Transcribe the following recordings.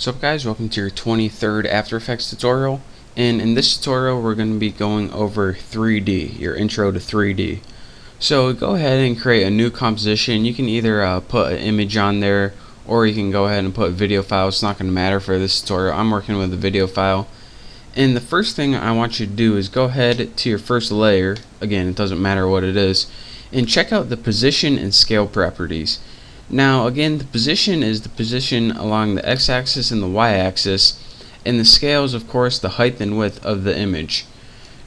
So guys, welcome to your 23rd After Effects tutorial, and in this tutorial we're going to be going over 3D, your intro to 3D. So go ahead and create a new composition. You can either put an image on there, or you can go ahead and put a video file. It's not going to matter for this tutorial. I'm working with a video file. And the first thing I want you to do is go ahead to your first layer, again it doesn't matter what it is, and check out the position and scale properties. Now again, the position is the position along the x-axis and the y-axis, and the scale is of course the height and width of the image.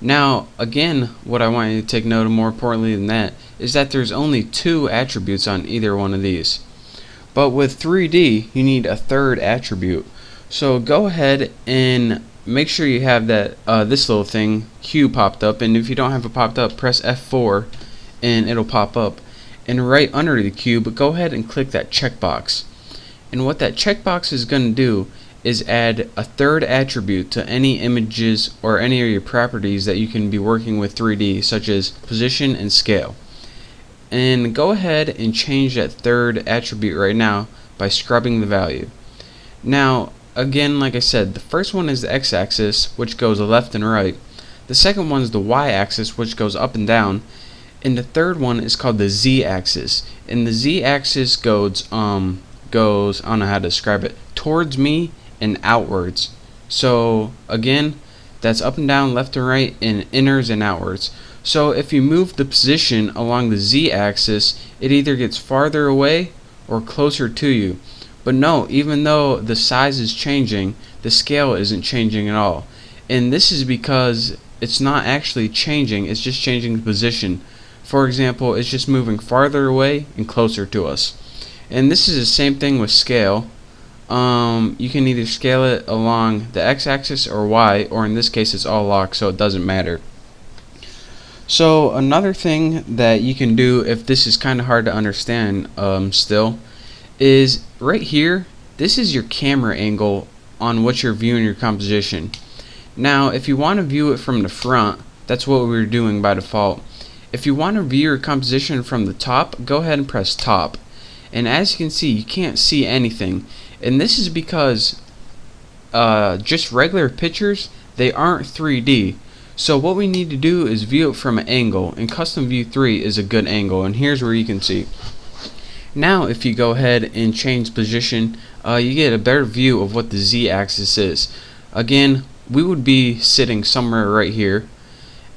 Now again, what I want you to take note of more importantly than that is that there's only two attributes on either one of these. But with 3D you need a third attribute. So go ahead and make sure you have that this little thing hue popped up, and if you don't have it popped up, press F4 and it'll pop up. And right under the cube, go ahead and click that checkbox. And what that checkbox is going to do is add a third attribute to any images or any of your properties that you can be working with 3D, such as position and scale. And go ahead and change that third attribute right now by scrubbing the value. Now again, like I said, the first one is the x-axis, which goes left and right. The second one is the y-axis, which goes up and down. And the third one is called the z-axis. And the z-axis goes I don't know how to describe it, towards me and outwards. So again, that's up and down, left and right, and inners and outwards. So if you move the position along the z-axis, it either gets farther away or closer to you. But no, even though the size is changing, the scale isn't changing at all. And this is because it's not actually changing, it's just changing the position. For example, it's just moving farther away and closer to us. And this is the same thing with scale. You can either scale it along the x-axis or y, or in this case it's all locked, so it doesn't matter. So another thing that you can do, if this is kind of hard to understand still, is right here, this is your camera angle on what you're viewing your composition. Now if you want to view it from the front, that's what we're doing by default. If you want to view your composition from the top, go ahead and press top. And as you can see, you can't see anything. And this is because just regular pictures, they aren't 3D. So what we need to do is view it from an angle, and Custom View 3 is a good angle, and here's where you can see. Now if you go ahead and change position, you get a better view of what the z-axis is. Again, we would be sitting somewhere right here,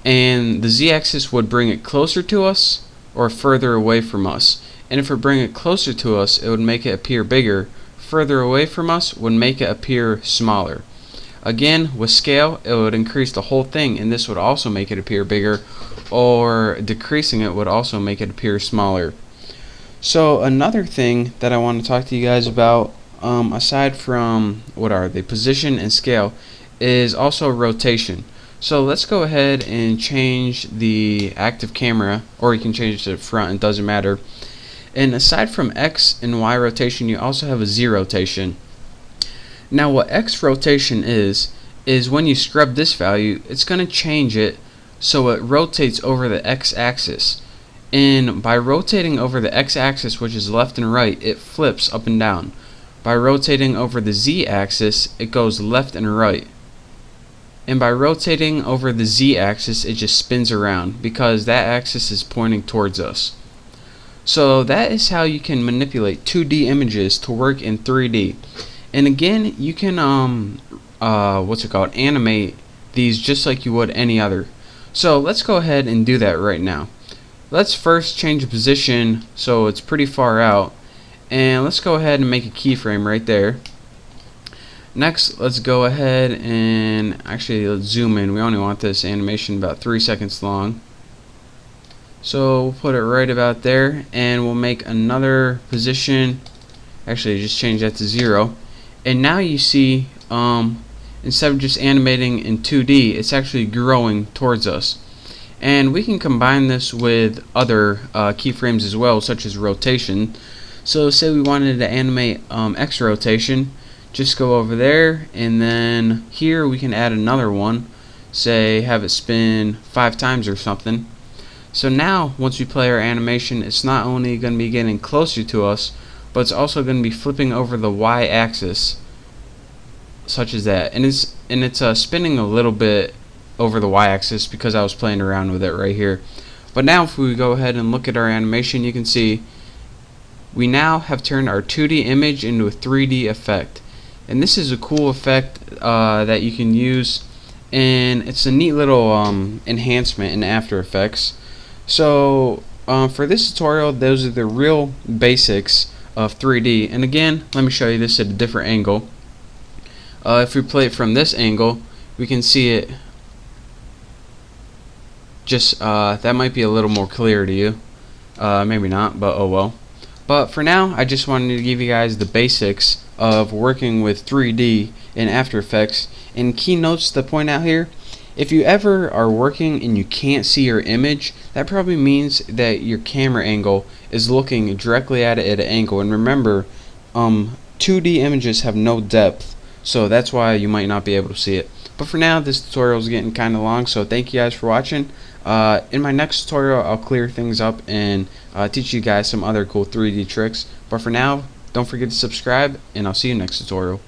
and the z-axis would bring it closer to us or further away from us. And if it bring it closer to us, it would make it appear bigger. Further away from us would make it appear smaller. Again, with scale, it would increase the whole thing, and this would also make it appear bigger, or decreasing it would also make it appear smaller. So another thing that I want to talk to you guys about, aside from what are they, position and scale, is also rotation. So let's go ahead and change the active camera, or you can change it to the front, it doesn't matter. And aside from X and Y rotation, you also have a Z rotation. Now what X rotation is when you scrub this value, it's going to change it so it rotates over the X axis. And by rotating over the X axis, which is left and right, it flips up and down. By rotating over the Z axis, it goes left and right. And by rotating over the z-axis, it just spins around because that axis is pointing towards us. So that is how you can manipulate 2D images to work in 3D. And again, you can animate these just like you would any other. So let's go ahead and do that right now. Let's first change the position so it's pretty far out, and let's go ahead and make a keyframe right there. Next, let's go ahead and actually let's zoom in. We only want this animation about 3 seconds long. So we'll put it right about there, and we'll make another position. Actually, just change that to 0. And now you see, instead of just animating in 2D, it's actually growing towards us. And we can combine this with other keyframes as well, such as rotation. So say we wanted to animate X rotation. Just go over there, and then here we can add another one, say have it spin 5 times or something. So now once we play our animation, it's not only going to be getting closer to us, but it's also going to be flipping over the y-axis. such as that, and it's spinning a little bit over the y-axis because I was playing around with it right here. But now if we go ahead and look at our animation, you can see we now have turned our 2D image into a 3D effect, and this is a cool effect that you can use, and it's a neat little enhancement in After Effects. So for this tutorial, those are the real basics of 3D, and again, let me show you this at a different angle. If we play it from this angle, we can see it just that might be a little more clear to you, maybe not, but oh well. But for now, I just wanted to give you guys the basics of working with 3D in After Effects. And key notes to point out here: if you ever are working and you can't see your image, that probably means that your camera angle is looking directly at it at an angle. And remember, 2D images have no depth, so that's why you might not be able to see it. But for now, this tutorial is getting kind of long, so thank you guys for watching. In my next tutorial, I'll clear things up and teach you guys some other cool 3D tricks. But for now, don't forget to subscribe, and I'll see you next tutorial.